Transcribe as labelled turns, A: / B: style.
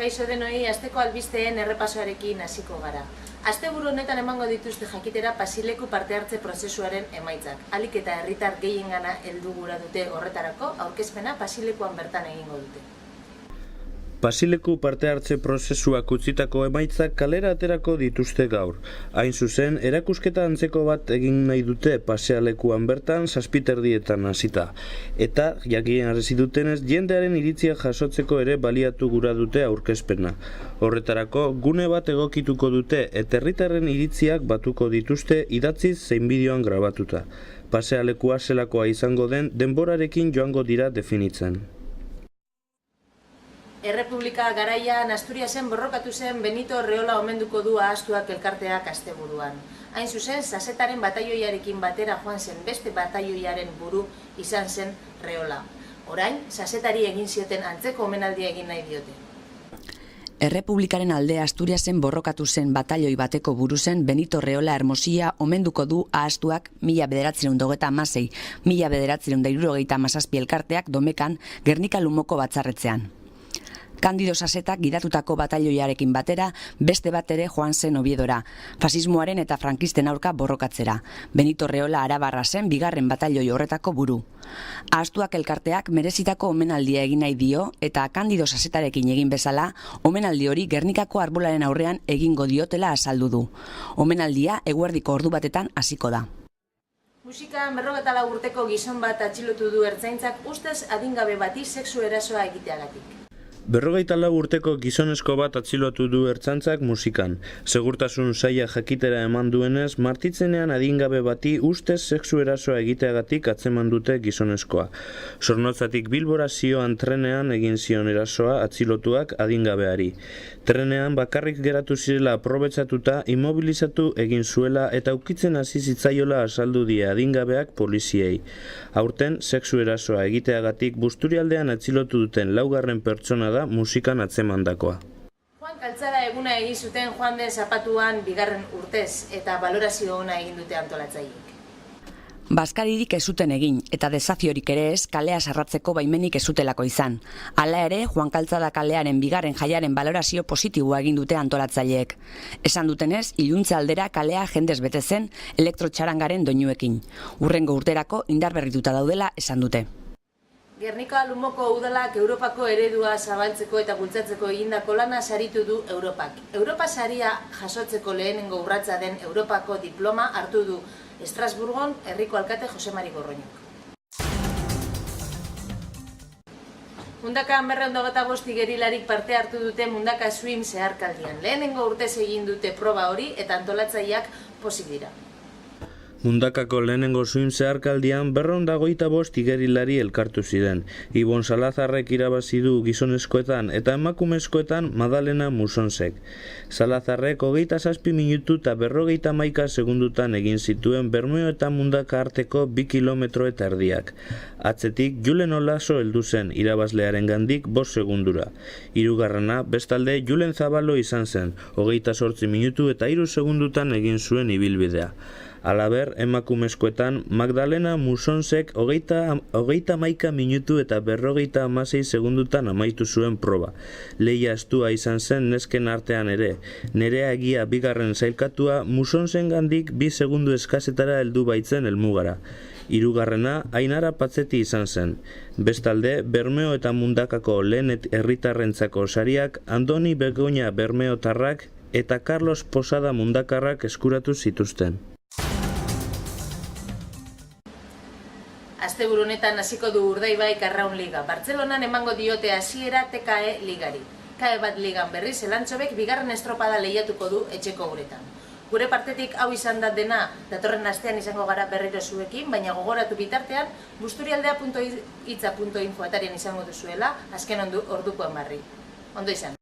A: Kaixo denoi, asteko albisteen errepasoarekin hasiko gara. Asteburu honetan emango dituzte jakitera pasileku parte hartze prozesuaren emaitzak. Ahalik eta herritar gehiengana heldu gura dute horretarako, aurkezpena pasilekuan bertan egingo dute.
B: Pasileku parte hartze prozesuak utzitako emaitzak kalera aterako dituzte gaur. Hain zuzen, erakusketa antzeko bat egin nahi dute pasealekuan bertan 7:30 hasita. Eta, jakinarazi dutenez, jendearen iritzia jasotzeko ere baliatu gura dute aurkezpena. Horretarako, gune bat egokituko dute eta herritarren iritziak batuko dituzte idatziz zein bideoan grabatuta. Pasealekua zelakoa izango den denborarekin joango dira definitzen.
A: Errepublika garaian Asturiasen borrokatu zen Benito Reola omenduko du Ahastuak elkarteak asteburuan. Hain zuzen, Sasetaren bataioiarekin batera joan zen beste bataioiaren buru izan zen Reola. Orain, Sasetari egin zioten antzeko omenaldia egin nahi diote.
C: Errepublikaren alde Asturiasen borrokatu zen batalioi bateko buru zen Benito Reola Hermosilla omenduko du Ahastuak 1936, 1967 elkarteak Domekan Gernika Lumoko batzarretzean. Kandido Sasetak gidatutako batalioiarekin batera, beste bat ere joan zen Oviedora, fasismoaren eta frankisten aurka borrokatzera. Benito Reola arabarra zen bigarren batalioi horretako buru. Ahastuak elkarteak merezitako omenaldia egin nahi dio eta Kandido Sasetarekin egin bezala, omenaldi hori Gernikako arbolaren aurrean egingo diotela azaldu du. Omenaldia eguerdiko ordu batetan hasiko da.
A: Musikan 54 urteko gizon bat atxilotu du ertzaintzak ustez adingabe bati sexu erasoa egiteagatik.
B: 54 urteko gizonezko bat atxilotu du ertzaintzak musikan. Segurtasun saila jakitera eman duenez, martitzenean adingabe bati ustez sexu erasoa egiteagatik atzeman dute gizonezkoa. Zornotzatik Bilbora zioan trenean egin zion erasoa atxilotuak adingabeari. Trenean bakarrik geratu zirela aprobetxatuta immobilizatu egin zuela eta ukitzen hasi zitzaiola azaldu die adingabeak poliziei. Aurten sexu erasoa egiteagatik Busturialdean atxilotu duten laugarren pertsona da musikan atzemandakoa.
A: Juan Kaltzada eguna egin zuten Juan de Zapatuan bigarren urtez eta balorazio ona egin dute antolatzaileek.
C: Baskaririk ez zuten egin eta desafiorik ere ez kalea sarratzeko baimenik ez zutelako izan. Hala ere, Juan Kaltzada kalearen bigarren jaiaren balorazio positiboa egin dute antolatzaileek. Esan dutenez, iluntze aldera kalea jendez bete zen elektrotxarangaren doinuekin. Hurrengo urterako indarberrituta daudela esan dute.
A: Gernika Lumoko udalak Europako eredua zabaltzeko eta bultzatzeko egindako lana saritu du Europak. Europa saria jasotzeko lehenengo urratsa den Europako diploma hartu du Estrasburgon herriko alkate Jose Mari Gorroñok. Mundakan 225 igerilarik parte hartu dute Mundaka Swim zeharkaldian. Lehenengo urtez egin dute proba hori eta antolatzaileak pozik dira.
B: Mundakako lehenengo swim zeharkaldian 225 igerilari elkartu ziren. Ibon Salazarrek irabazi du gizonezkoetan eta emakumezkoetan Madalena Musonsek. Salazarrek 27 minutu eta 51 segundutan egin zituen Bermeo eta Mundaka arteko 2 kilometro eta erdiak. Atzetik Julen Olaso heldu zen irabazlearen gandik 5 segundura. Hirugarrena bestalde Julen Zabalo izan zen, 28 minutu eta 3 segundutan egin zuen ibilbidea. Halaber, emakumezkoetan Magdalena Musonsek 31 minutu eta 56 segundutan amaitu zuen proba. Lehia estua izan zen nesken artean ere. Nerea Egia bigarren sailkatua Musonsen gandik 2 segundu eskasetara heldu baitzen helmugara. Hirugarrena Ainara Patzeti izan zen. Bestalde, Bermeo eta Mundakako lehen herritarrentzako sariak Andoni Begoña Bermeotarrak eta Carlos Posada Mundakarrak eskuratu zituzten.
A: Asteburu honetan hasiko du Urdaibai Arraun Liga. Bartzelonan emango diote hasiera TKE Ligari. KE bat ligan berriz Elantxobek bigarren estropada lehiatuko du etxeko uretan. Gure partetik hau izan da dena, datorren astean izango gara berriro zuekin, baina gogoratu bitartean busturialdea.hitza.info atarian izango duzuela, azken orduko emarri. Ondo izan.